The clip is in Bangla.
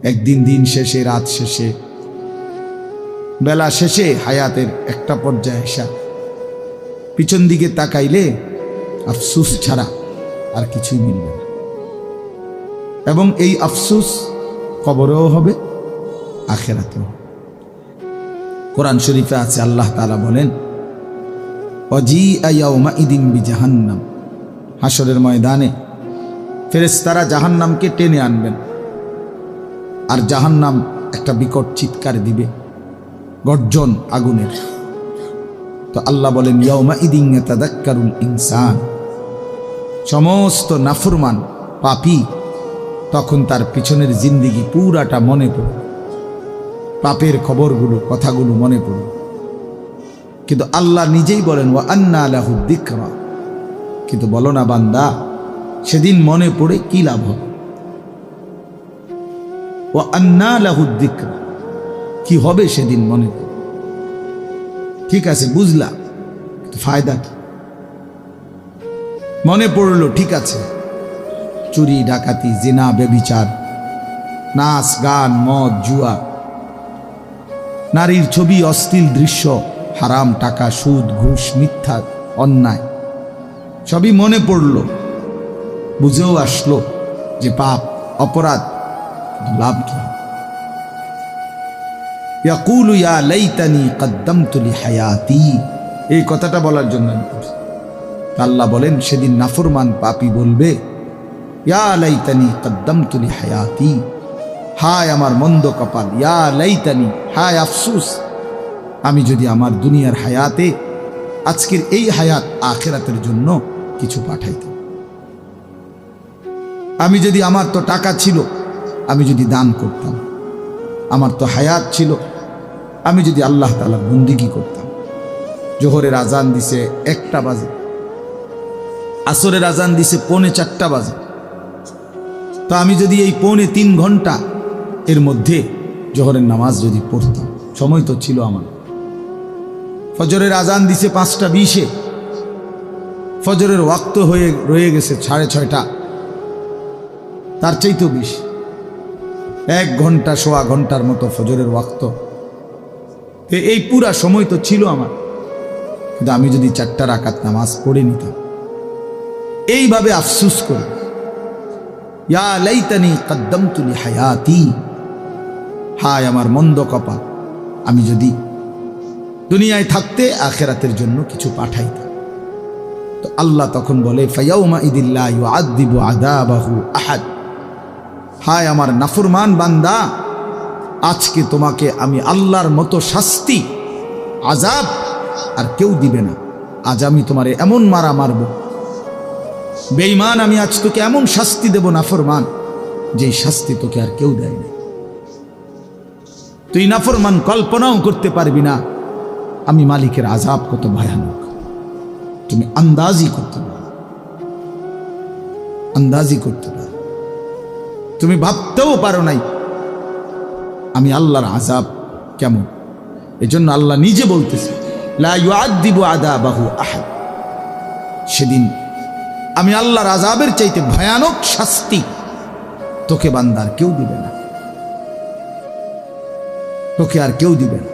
একদিন দিন শেষে, রাত শেষে, বেলা শেষে, হায়াতের একটা পর্যায়ে এসা পিছন দিকে তাকাইলে আফসুস ছাড়া আর কিছুই মিলবে না। এবং এই আফসুস কবরেও হবে, আখিরাতেও। কোরআন শরীফে আছে, আল্লাহ তাআলা বলেন, ওয়াজিআ ইয়াউমাইদিন বিজাহান্নাম, হাসরের ময়দানে ফেরেশতারা জাহান্নামকে টেনে আনবেন, আর জাহান্নাম একটা বিকট চিৎকার দিবে, গর্জন আগুনের। তো আল্লাহ বলেন, ইয়াউমাইদিন ইয়াতাযাক্কারুল ইনসান, সমস্ত নাফরমান পাপী তখন তার পিছনের জিন্দেগি পুরাটা মনে পড়ে, পাপের খবরগুলো, কথাগুলো মনে পড়ে। কিন্তু আল্লাহ নিজেই বলেন, ওয়া আন্না লাহু যিকরা, কিন্তু বলো না বান্দা, সেদিন মনে পড়ে কি লাভ হবে? ওয়া আন্না লাহু যিকরা, কি হবে সেদিন মনে পড়ে? ঠিক আছে, বুঝলা, কিন্তু ফায়দা কি? মনে পড়লো, ঠিক আছে, চুরি, ডাকাতি, জিনা, ব্যভিচার, নাচ, গান, মদ, জুয়া, নারীর ছবি, অশ্লীল দৃশ্য, হারাম টাকা, সুদ, ঘুষ, মিথ্যা, অন্যায়, সবই মনে পড়ল, বুঝেও আসলো যে পাপ, অপরাধ, লাভ কি? ইয়াকুলু ইয়া লাইতানি কদ্দামতু লিহায়াতি, এই কথাটা বলার জন্য আমি করছি। আল্লাহ বলেন, সেদিন নাফরমান পাপী বলবে, ইয়া লাইতানি কদ্দামতু লিহায়াতি, হায় আমার মন্দ কপাল, ইয়া লাইতানি, হায় আফসুস, আমি যদি আমার দুনিয়ার হায়াতে, আজকের এই হায়াত আখিরাতের জন্য কিছু পাঠাইতাম। আমি যদি, আমার তো টাকা ছিল, আমি যদি দান করতাম, আমার তো হায়াত ছিল, আমি যদি আল্লাহ তাআলার বন্দেগী করতাম। জোহরের আজান দিছে 1টা বাজে, আসরের আজান দিছে 3:45 বাজে, তো আমি যদি এই 3.25 ঘন্টা এর মধ্যে জোহরের নামাজ যদি পড়তাম, সময় তো ছিল আমার। ফজরের আজান দিছে 5:20, ফজরের ওয়াক্ত হয়ে রয়ে গেছে 6:30, তার চাইতেও বেশি, 1 ঘন্টা, সোয়া ঘন্টার মতো ফজরের ওয়াক্ত। এই পুরা সময় তো ছিল আমার, কিন্তু আমি যদি 4টা রাকাত নামাজ পড়ে নিতাম, এইভাবে আফসুস করে, ইয়া লাইতানি কদ্দামতু লিহায়াতি, হায় আমার মন্দ কপাল, আমি যদি দুনিয়ায় থাকতে আখিরাতের জন্য কিছু পাঠাইতাম। তো আল্লাহ তখন বলে, ফায়াউমাইদিন লা ইউআযযিবু আযাবাহু আহাদ, হায় আমার নাফরমান বান্দা, আজকে তোমাকে আমি আল্লাহর মতো শাস্তি, আযাব আর কেউ দিবে না। আজ আমি তোমারে এমন মারা মারব, বেঈমান, আমি আজ তোকে এমন শাস্তি দেব নাফরমান, যেই শাস্তি তোকে আর কেউ দেয়নি। তুই নাফরমান কল্পনাও করতে পারবি না আমি মালিকের আযাব কত ভয়ানক, তুমি আন্দাজি করতে পারো, আন্দাজি করতে পারো, তুমি ভাবতেও পারো নাই আমি আল্লাহর আযাব কেমন। এজন্য আল্লাহ নিজে বলতেছে, লা ইউআযযিবু আযাবাহু আহাদ, সেদিন আমি আল্লাহর আযাবের চাইতে ভয়ানক শাস্তি তোকে বান্দার কেউ দিবে না, তোকে আর কেউ দিবে না।